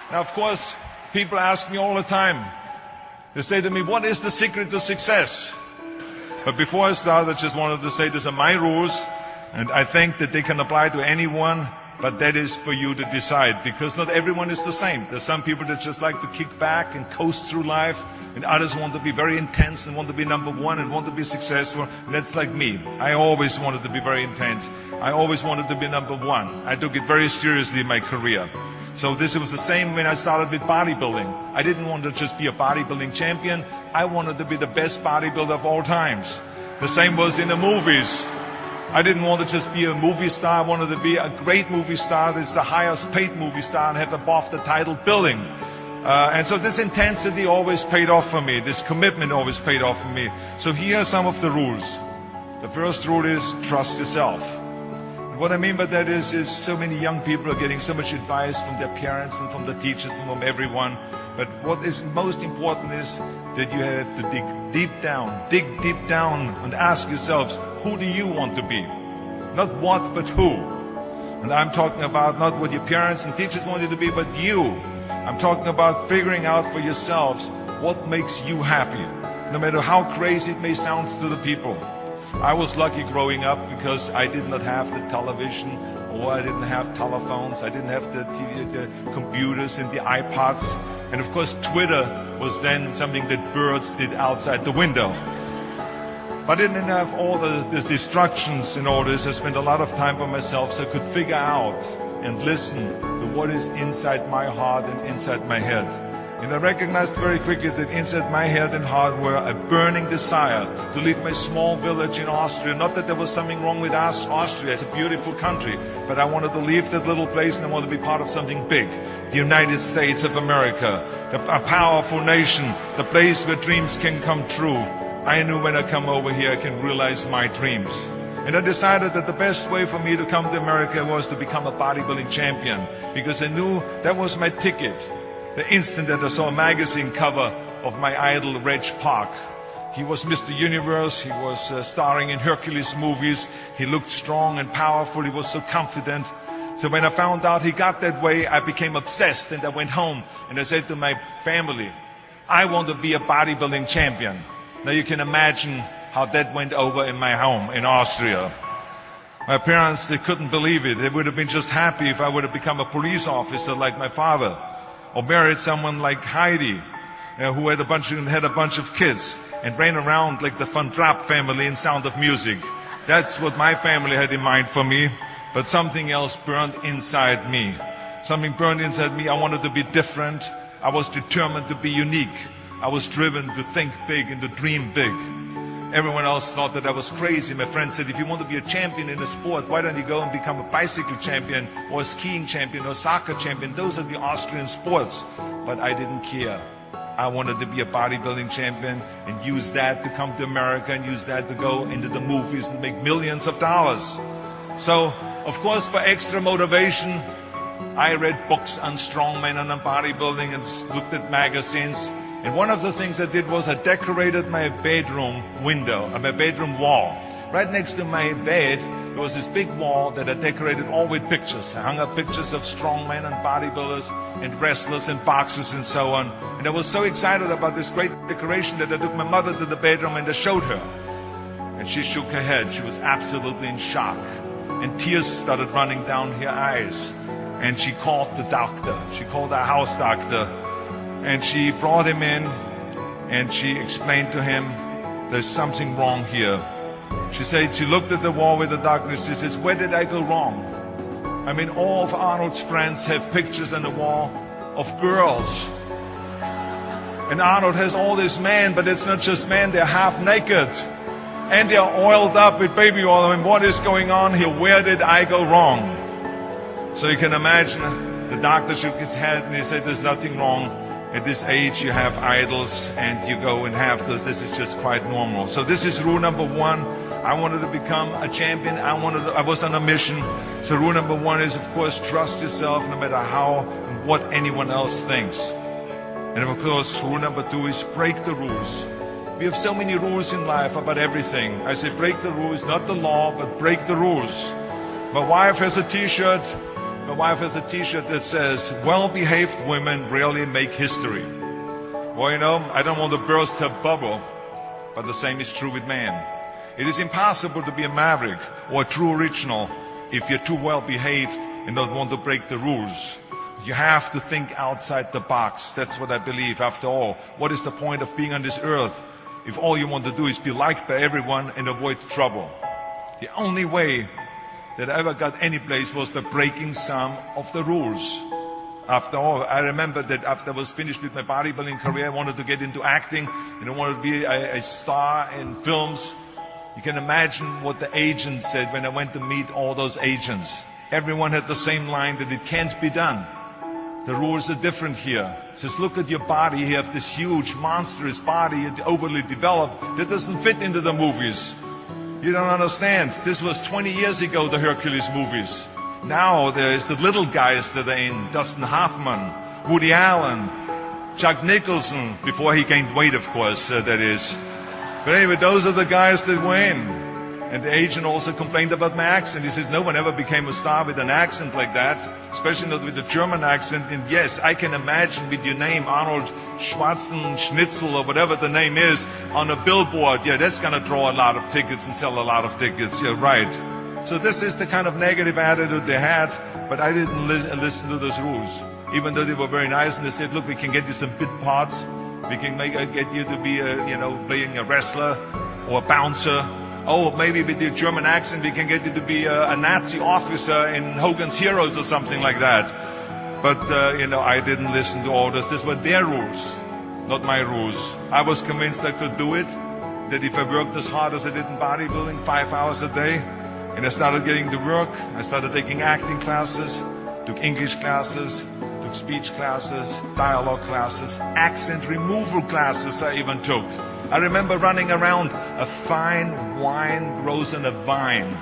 Now, of course, people ask me all the time. They say to me, what is the secret to success? But before I start, I just wanted to say these are my rules, and I think that they can apply to anyone, but that is for you to decide, because not everyone is the same. There's some people that just like to kick back and coast through life, and others want to be very intense and want to be number one and want to be successful. And that's like me. I always wanted to be very intense. I always wanted to be number one. I took it very seriously in my career. So this was the same when I started with bodybuilding. I didn't want to just be a bodybuilding champion. I wanted to be the best bodybuilder of all times. The same was in the movies. I didn't want to just be a movie star. I wanted to be a great movie star that's the highest paid movie star and have above the title billing. And so this intensity always paid off for me. This commitment always paid off for me. So here are some of the rules. The first rule is trust yourself. And what I mean by that is so many young people are getting so much advice from their parents and from the teachers and from everyone. But what is most important is that you have to dig deep down and ask yourselves, who do you want to be? Not what, but who. And I'm talking about not what your parents and teachers want you to be, but you. I'm talking about figuring out for yourselves what makes you happy, no matter how crazy it may sound to the people. I was lucky growing up because I did not have the television, or I didn't have telephones, I didn't have the TV, the computers and the iPods. And of course Twitter was then something that birds did outside the window. But I didn't have all the distractions and all this. I spent a lot of time by myself so I could figure out and listen to what is inside my heart and inside my head. And I recognized very quickly that inside my head and heart were a burning desire to leave my small village in Austria. Not that there was something wrong with us, Austria, it's a beautiful country, but I wanted to leave that little place and I wanted to be part of something big. The United States of America, a powerful nation, the place where dreams can come true. I knew when I come over here I can realize my dreams. And I decided that the best way for me to come to America was to become a bodybuilding champion, because I knew that was my ticket. The instant that I saw a magazine cover of my idol, Reg Park. He was Mr. Universe, he was starring in Hercules movies, he looked strong and powerful, he was so confident. So when I found out he got that way, I became obsessed, and I went home and I said to my family, I want to be a bodybuilding champion. Now you can imagine how that went over in my home in Austria. My parents, they couldn't believe it. They would have been just happy if I would have become a police officer like my father, or married someone like Heidi, who had a bunch of kids and ran around like the Van Trapp family in Sound of Music. That's what my family had in mind for me, but something else burned inside me. Something burned inside me. I wanted to be different. I was determined to be unique. I was driven to think big and to dream big. Everyone else thought that I was crazy. My friend said, if you want to be a champion in a sport, why don't you go and become a bicycle champion or a skiing champion or soccer champion? Those are the Austrian sports. But I didn't care. I wanted to be a bodybuilding champion and use that to come to America and use that to go into the movies and make millions of dollars. So, of course, for extra motivation, I read books on strongman and on bodybuilding and looked at magazines. And one of the things I did was I decorated my bedroom window, my bedroom wall. Right next to my bed, there was this big wall that I decorated all with pictures. I hung up pictures of strongmen and bodybuilders and wrestlers and boxers and so on. And I was so excited about this great decoration that I took my mother to the bedroom and I showed her. And she shook her head. She was absolutely in shock. And tears started running down her eyes. And she called the doctor. She called our house doctor. And she brought him in and she explained to him, there's something wrong here. She said, she looked at the wall with the doctor and she says, where did I go wrong? I mean, all of Arnold's friends have pictures on the wall of girls. And Arnold has all these men, but it's not just men, they're half naked. And they're oiled up with baby oil. I mean, what is going on here? Where did I go wrong? So you can imagine the doctor shook his head and he said, there's nothing wrong. At this age, you have idols and you go and have those. This is just quite normal. So this is rule number one. I wanted to become a champion. I was on a mission. So rule number one is, of course, trust yourself no matter how and what anyone else thinks. And of course, rule number two is break the rules. We have so many rules in life about everything. I say break the rules, not the law, but break the rules. My wife has a t-shirt My wife has a t-shirt that says, well-behaved women rarely make history. Well, you know, I don't want to burst her bubble, but the same is true with men. It is impossible to be a maverick or a true original if you're too well-behaved and don't want to break the rules. You have to think outside the box. That's what I believe. After all, what is the point of being on this earth if all you want to do is be liked by everyone and avoid trouble? The only way that I ever got any place was by breaking some of the rules. After all, I remember that after I was finished with my bodybuilding career, I wanted to get into acting and I wanted to be a star in films. You can imagine what the agents said when I went to meet all those agents. Everyone had the same line that it can't be done. The rules are different here. It says, look at your body. You have this huge, monstrous body, overly developed, that doesn't fit into the movies. You don't understand. This was 20 years ago, the Hercules movies. Now there's the little guys that are in. Dustin Hoffman, Woody Allen, Jack Nicholson, before he gained weight, of course, that is. But anyway, those are the guys that were in. And the agent also complained about my accent. He says, no one ever became a star with an accent like that, especially not with a German accent. And yes, I can imagine with your name, Arnold Schwarzenegger, or whatever the name is, on a billboard. Yeah, that's going to draw a lot of tickets and sell a lot of tickets. Yeah, right. So this is the kind of negative attitude they had, but I didn't listen to those rules. Even though they were very nice and they said, look, we can get you some bit parts. We can get you to be, playing a wrestler or a bouncer. Oh, maybe with your German accent we can get you to be a Nazi officer in Hogan's Heroes or something like that. But, I didn't listen to orders. These were their rules, not my rules. I was convinced I could do it, that if I worked as hard as I did in bodybuilding, 5 hours a day, and I started getting to work, I started taking acting classes, took English classes, took speech classes, dialogue classes, accent removal classes I even took. I remember running around, a fine wine grows on a vine.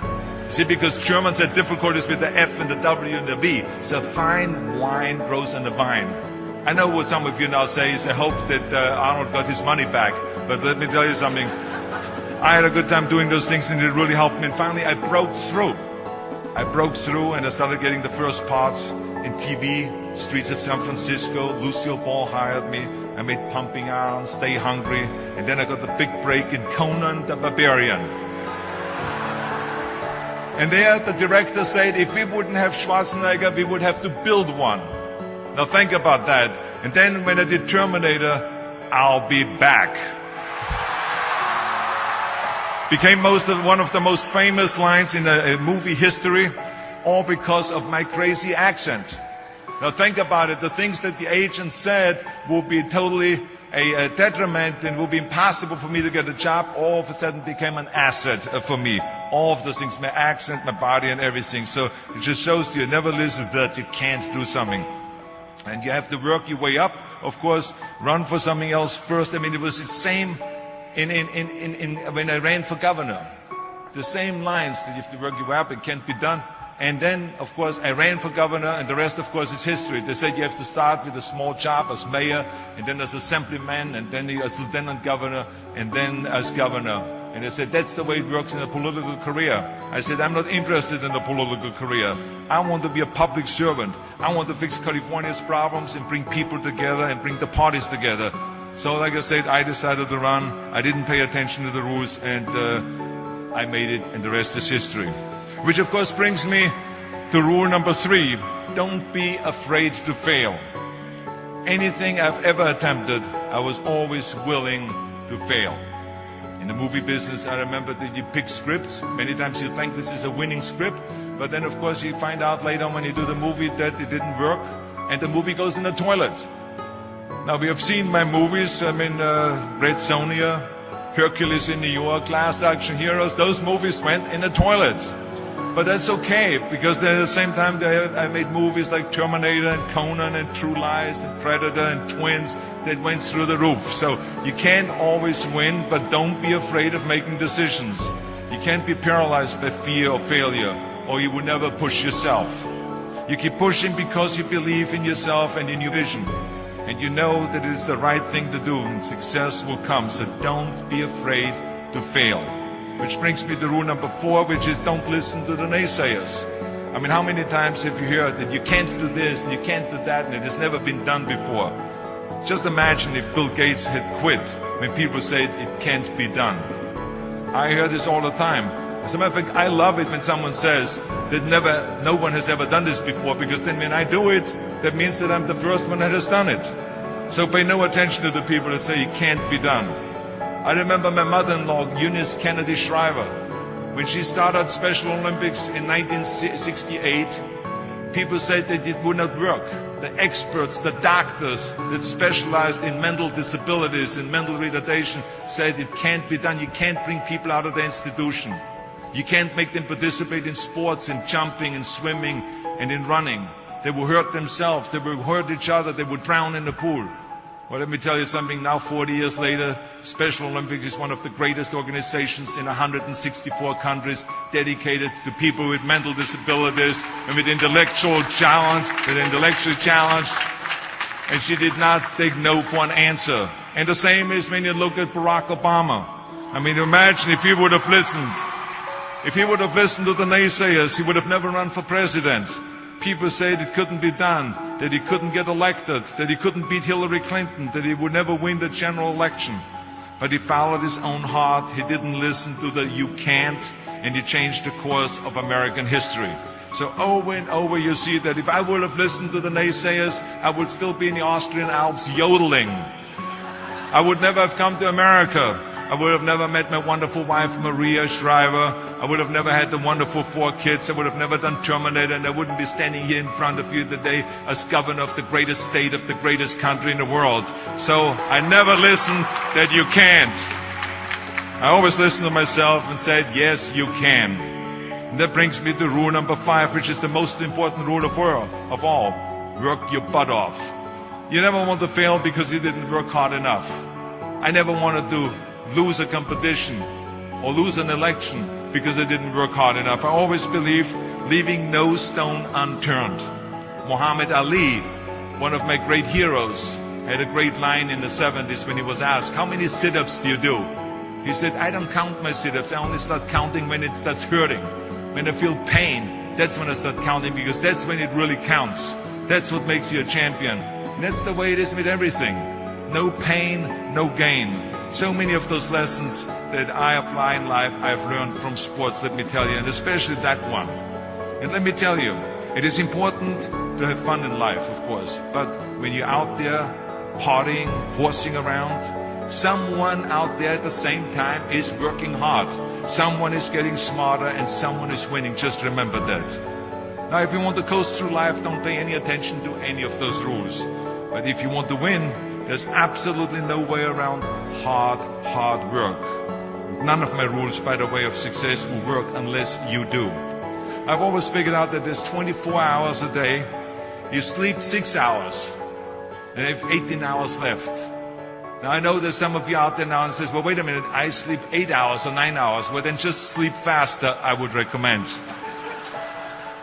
See, because Germans had difficulties with the F and the W and the V. So fine wine grows on a vine. I know what some of you now say is, I hope that Arnold got his money back. But let me tell you something. I had a good time doing those things and it really helped me. And finally I broke through. And I started getting the first parts in TV, Streets of San Francisco. Lucille Ball hired me. I made Pumping Iron, Stay Hungry, and then I got the big break in Conan the Barbarian. And there the director said, if we wouldn't have Schwarzenegger, we would have to build one. Now think about that. And then when I did Terminator, I'll be back. Became one of the most famous lines in a movie history, all because of my crazy accent. Now think about it, the things that the agent said will be totally a detriment and will be impossible for me to get a job, all of a sudden became an asset for me. All of those things, my accent, my body and everything. So it just shows you never listen that you can't do something. And you have to work your way up, of course, run for something else first. I mean, it was the same when I ran for governor. The same lines that you have to work your way up, it can't be done. And then, of course, I ran for governor, and the rest, of course, is history. They said you have to start with a small job as mayor, and then as assemblyman, and then as lieutenant governor, and then as governor. And they said, that's the way it works in a political career. I said, I'm not interested in a political career. I want to be a public servant. I want to fix California's problems and bring people together and bring the parties together. So, like I said, I decided to run. I didn't pay attention to the rules, and I made it, and the rest is history. Which of course brings me to rule number 3. Don't be afraid to fail. Anything I've ever attempted, I was always willing to fail. In the movie business, I remember that you pick scripts. Many times you think this is a winning script, but then of course you find out later when you do the movie that it didn't work, and the movie goes in the toilet. Now we have seen my movies, Red Sonja, Hercules in New York, Last Action Heroes, those movies went in the toilet. But that's okay, because at the same time I made movies like Terminator and Conan and True Lies and Predator and Twins that went through the roof. So you can't always win, but don't be afraid of making decisions. You can't be paralyzed by fear of failure, or you will never push yourself. You keep pushing because you believe in yourself and in your vision. And you know that it is the right thing to do, and success will come. So don't be afraid to fail. Which brings me to rule number 4, which is don't listen to the naysayers. I mean, how many times have you heard that you can't do this and you can't do that and it has never been done before? Just imagine if Bill Gates had quit when people said it can't be done. I hear this all the time. As a matter of fact, I love it when someone says that no one has ever done this before, because then when I do it, that means that I'm the first one that has done it. So pay no attention to the people that say it can't be done. I remember my mother-in-law, Eunice Kennedy Shriver, when she started Special Olympics in 1968, people said that it would not work. The experts, the doctors that specialized in mental disabilities and mental retardation said it can't be done. You can't bring people out of the institution. You can't make them participate in sports, in jumping, in swimming, and in running. They will hurt themselves. They will hurt each other. They will drown in the pool. Well, let me tell you something. Now, 40 years later, Special Olympics is one of the greatest organizations in 164 countries, dedicated to people with mental disabilities and with intellectual challenge. And she did not take no for an answer. And the same is when you look at Barack Obama. I mean, imagine if he would have listened. If he would have listened to the naysayers, he would have never run for president. People said it couldn't be done, that he couldn't get elected, that he couldn't beat Hillary Clinton, that he would never win the general election. But he followed his own heart. He didn't listen to the "you can't," and he changed the course of American history. So over and over you see that if I would have listened to the naysayers, I would still be in the Austrian Alps yodeling. I would never have come to America. I would have never met my wonderful wife, Maria Shriver. I would have never had the wonderful 4 kids. I would have never done Terminator, and I wouldn't be standing here in front of you today as governor of the greatest state of the greatest country in the world. So I never listened that you can't. I always listened to myself and said, yes, you can. And that brings me to rule number 5, which is the most important rule of all. Work your butt off. You never want to fail because you didn't work hard enough. I never wanted to lose a competition or lose an election because I didn't work hard enough. I always believed leaving no stone unturned. Muhammad Ali, one of my great heroes, had a great line in the 70s when he was asked, how many sit-ups do you do? He said, I don't count my sit-ups. I only start counting when it starts hurting. When I feel pain, that's when I start counting, because that's when it really counts. That's what makes you a champion. And that's the way it is with everything. No pain, no gain. So many of those lessons that I apply in life, I've learned from sports, let me tell you, and especially that one. And let me tell you, it is important to have fun in life, of course, but when you're out there partying, horsing around, someone out there at the same time is working hard. Someone is getting smarter and someone is winning. Just remember that. Now, if you want to coast through life, don't pay any attention to any of those rules. But if you want to win, there's absolutely no way around hard work. None of my rules, by the way, of success will work unless you do. I've always figured out that there's 24 hours a day. You sleep 6 hours, and you have 18 hours left. Now, I know there's some of you out there now and says, well, wait a minute, I sleep 8 hours or 9 hours. Well, then just sleep faster, I would recommend.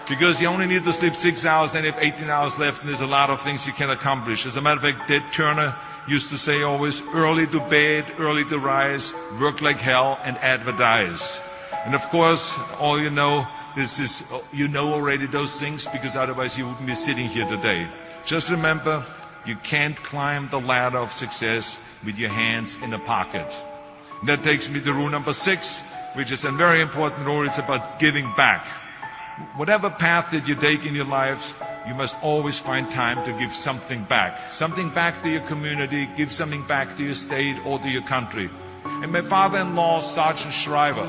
Because you only need to sleep 6 hours, then you have 18 hours left, and there's a lot of things you can accomplish. As a matter of fact, Ted Turner used to say always, early to bed, early to rise, work like hell, and advertise. And of course, all you know, you know already those things, because otherwise you wouldn't be sitting here today. Just remember, you can't climb the ladder of success with your hands in a pocket. And that takes me to rule number 6, which is a very important rule. It's about giving back. Whatever path that you take in your lives, you must always find time to give something back. Something back to your community, give something back to your state or to your country. And my father-in-law, Sergeant Shriver,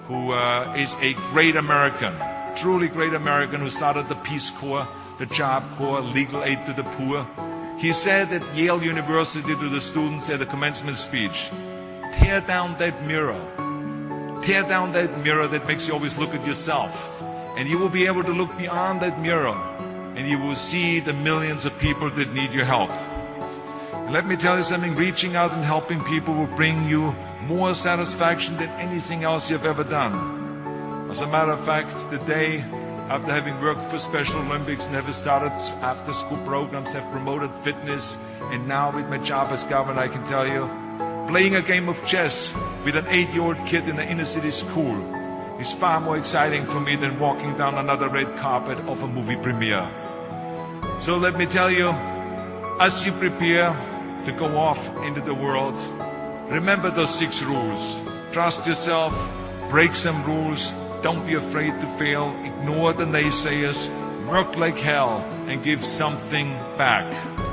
who is a great American, truly great American, who started the Peace Corps, the Job Corps, legal aid to the poor. He said at Yale University to the students at a commencement speech, tear down that mirror. Tear down that mirror that makes you always look at yourself. And you will be able to look beyond that mirror, and you will see the millions of people that need your help. And let me tell you something, reaching out and helping people will bring you more satisfaction than anything else you've ever done. As a matter of fact, today, after having worked for Special Olympics and having started after-school programs, have promoted fitness, and now with my job as governor, I can tell you, playing a game of chess with an 8-year-old kid in an inner-city school is far more exciting for me than walking down another red carpet of a movie premiere. So let me tell you, as you prepare to go off into the world, remember those 6 rules. Trust yourself, break some rules, don't be afraid to fail, ignore the naysayers, work like hell, and give something back.